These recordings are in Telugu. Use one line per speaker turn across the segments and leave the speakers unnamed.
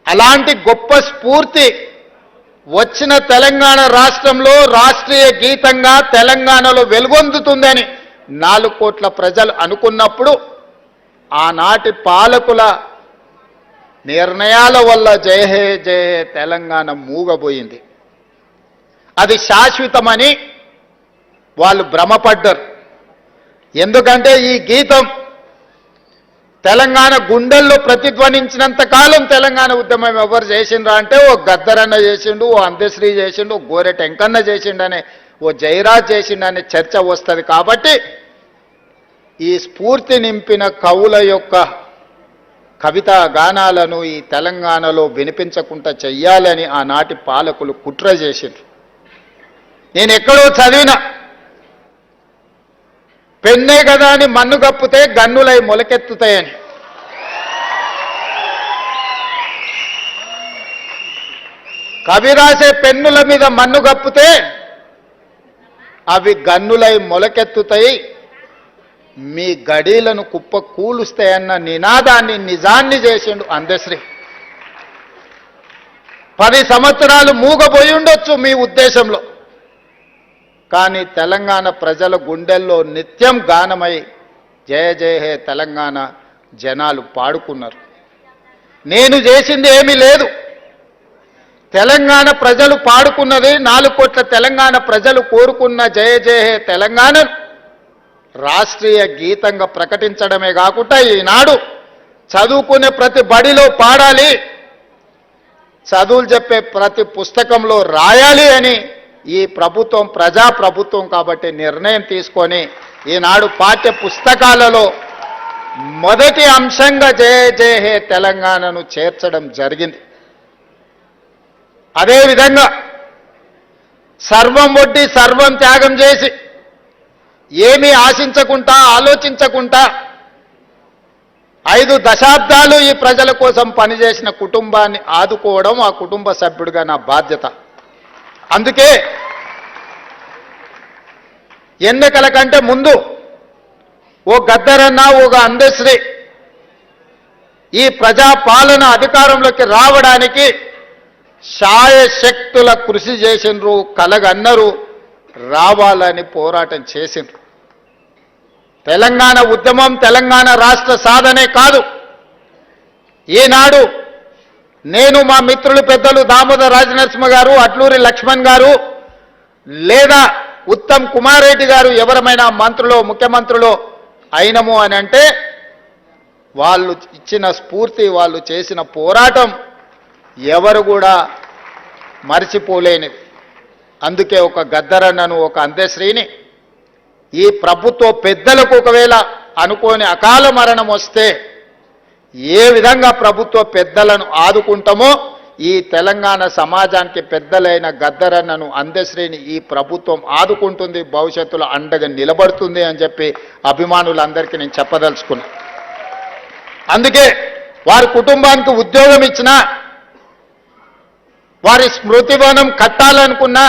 అలాంటి గొప్ప స్ఫూర్తి వచ్చిన తెలంగాణ రాష్ట్రంలో రాష్ట్రీయ గీతంగా తెలంగాణలో వెలుగొందుతుందని 4 కోట్ల ప్రజలు అనుకున్నప్పుడు ఆనాటి పాలకుల నిర్ణయాల వల్ల జయ హే జయ హే తెలంగాణ మూగబోయింది. అది శాశ్వతమని వాళ్ళు భ్రమపడ్డారు. ఎందుకంటే ఈ గీతం తెలంగాణ గుండెల్లో ప్రతిధ్వనించినంత కాలం తెలంగాణ ఉద్యమం ఎవరు చేసిండ్రా అంటే ఓ గద్దరన్న చేసిండు, ఓ అందశ్రీ చేసిండు, ఓ గోరె టెంకన్న చేసిండనే, ఓ జయరాజ్ చేసిండనే చర్చ వస్తుంది. కాబట్టి ఈ స్ఫూర్తి నింపిన కవుల యొక్క కవితా గానాలను ఈ తెలంగాణలో వినిపించకుండా చెయ్యాలని ఆనాటి పాలకులు కుట్ర చేసిండ్రు. నేను ఎక్కడో చదివిన పెన్నే కదా అని మన్ను కప్పితే గన్నులై మొలకెత్తుతాయని. కవి రాసే పెన్నుల మీద మన్ను కప్పితే అవి గన్నులై మొలకెత్తుతాయి, మీ గడీలను కుప్ప కూలుస్తాయన్న నినాదాన్ని నిజాన్ని చేసిండు అందశ్రీ. 10 సంవత్సరాలు మూగపోయి ఉండొచ్చు మీ ఉద్దేశంలో, కానీ తెలంగాణ ప్రజల గుండెల్లో నిత్యం గానమై జయ జయ హే తెలంగాణ జనాలు పాడుకున్నారు. నేను చేసింది ఏమీ లేదు. తెలంగాణ ప్రజలు పాడుకున్నది 4 కోట్ల తెలంగాణ ప్రజలు కోరుకున్న జయ జయ హే తెలంగాణ రాష్ట్రీయ గీతంగా ప్రకటించడమే కాకుండా ఈనాడు చదువుకునే ప్రతి బడిలో పాడాలి, చదువులు చెప్పే ప్రతి పుస్తకంలో రాయాలి అని ఈ ప్రభుత్వం ప్రజాప్రభుత్వం కాబట్టి నిర్ణయం తీసుకొని ఈనాడు పాఠ్య పుస్తకాలలో మొదటి అంశంగా జయ జయ హే తెలంగాణను చేర్చడం జరిగింది. అదేవిధంగా సర్వం ఒడ్డి సర్వం త్యాగం చేసి ఏమీ ఆశించకుండా ఆలోచించకుండా 5 దశాబ్దాలు ఈ ప్రజల కోసం పనిచేసిన కుటుంబాన్ని ఆదుకోవడం ఆ కుటుంబ సభ్యుడిగా నా బాధ్యత. అందుకే ఎన్నికల కంటే ముందు ఓ గద్దరన్న ఒక అందశ్రీ ఈ ప్రజాపాలన అధికారంలోకి రావడానికి శాయశక్తుల కృషి చేసిండ్రు, కలగన్నరు, రావాలని పోరాటం చేసిండ్రు. తెలంగాణ ఉద్యమం తెలంగాణ రాష్ట్ర సాధనే కాదు. ఈనాడు నేను మా మిత్రులు పెద్దలు దామోదర్ రాజనరసింహ గారు, అట్లూరి లక్ష్మణ్ గారు లేదా ఉత్తమ్ కుమార్ రెడ్డి గారు ఎవరమైనా మంత్రులు ముఖ్యమంత్రులు అయినము అని అంటే వాళ్ళు ఇచ్చిన స్ఫూర్తి, వాళ్ళు చేసిన పోరాటం ఎవరు కూడా మర్చిపోలేనిది. అందుకే ఒక గద్దరన్నను ఒక అందశ్రీని ఈ ప్రభుత్వ పెద్దలకు ఒకవేళ అనుకోని అకాల మరణం వస్తే ఏ విధంగా ప్రభుత్వ పెద్దలను ఆదుకుంటామో ఈ తెలంగాణ సమాజానికి పెద్దలైన గద్దరన్నను అందశ్రీని ఈ ప్రభుత్వం ఆదుకుంటుంది, భవిష్యత్తులో అండగా నిలబడుతుంది అని చెప్పి అభిమానులందరికీ నేను చెప్పదలుచుకున్నా. అందుకే వారి కుటుంబానికి ఉద్యోగం ఇచ్చినా, వారి స్మృతివనం కట్టాలనుకున్నా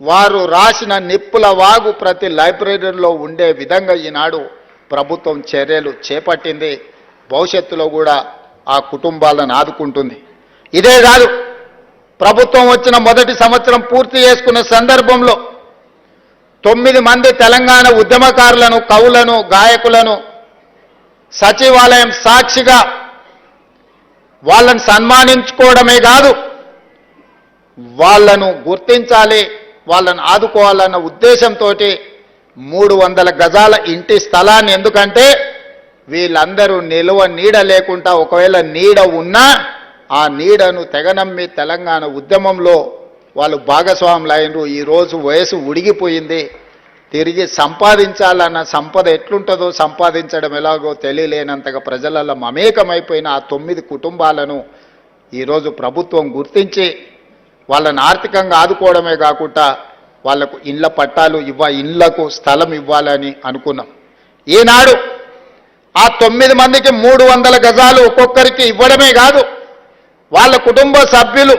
వారు రాసిన నిప్పుల వాగు ప్రతి లైబ్రరీలో ఉండే విధంగా ఈనాడు ప్రభుత్వం చర్యలు చేపట్టింది. భవిష్యత్తులో కూడా ఆ కుటుంబాలను ఆదుకుంటుంది. ఇదే కాదు, ప్రభుత్వం వచ్చిన మొదటి సంవత్సరం పూర్తి చేసుకున్న సందర్భంలో 9 మంది తెలంగాణ ఉద్యమకారులను, కవులను, గాయకులను సచివాలయం సాక్షిగా వాళ్ళని సన్మానించుకోవడమే కాదు, వాళ్ళను గుర్తించాలి, వాళ్ళను ఆదుకోవాలన్న ఉద్దేశంతో 300 గజాల ఇంటి స్థలాన్ని, ఎందుకంటే వీళ్ళందరూ నిలువ నీడ లేకుండా ఒకవేళ నీడ ఉన్నా ఆ నీడను తెగనమ్మి తెలంగాణ ఉద్యమంలో వాళ్ళు భాగస్వాములు అయినరు. ఈరోజు వయసు ఉడిగిపోయింది, తిరిగి సంపాదించాలన్న సంపద ఎట్లుంటుందో సంపాదించడం ఎలాగో తెలియలేనంతగా ప్రజలలో మమేకమైపోయిన ఆ 9 కుటుంబాలను ఈరోజు ప్రభుత్వం గుర్తించి వాళ్ళని ఆర్థికంగా ఆదుకోవడమే కాకుండా వాళ్లకు ఇళ్ల పట్టాలు ఇళ్లకు స్థలం ఇవ్వాలని అనుకున్నాం. ఈనాడు ఆ 9 మందికి 300 గజాలు ఒక్కొక్కరికి ఇవ్వడమే కాదు, వాళ్ళ కుటుంబ సభ్యులు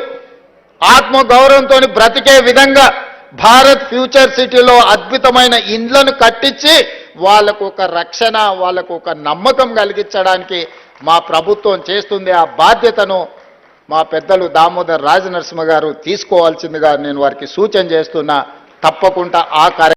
ఆత్మగౌరవంతో బ్రతికే విధంగా భారత్ ఫ్యూచర్ సిటీలో అద్భుతమైన ఇండ్లను కట్టించి వాళ్ళకు ఒక రక్షణ, వాళ్ళకు ఒక నమ్మకం కలిగించడానికి మా ప్రభుత్వం చేస్తుంది. ఆ బాధ్యతను మా పెద్దలు దామోదర్ రాజనరసింహ గారు తీసుకోవాల్సిందిగా నేను వారికి సూచన చేస్తున్నా. తప్పకుండా ఆ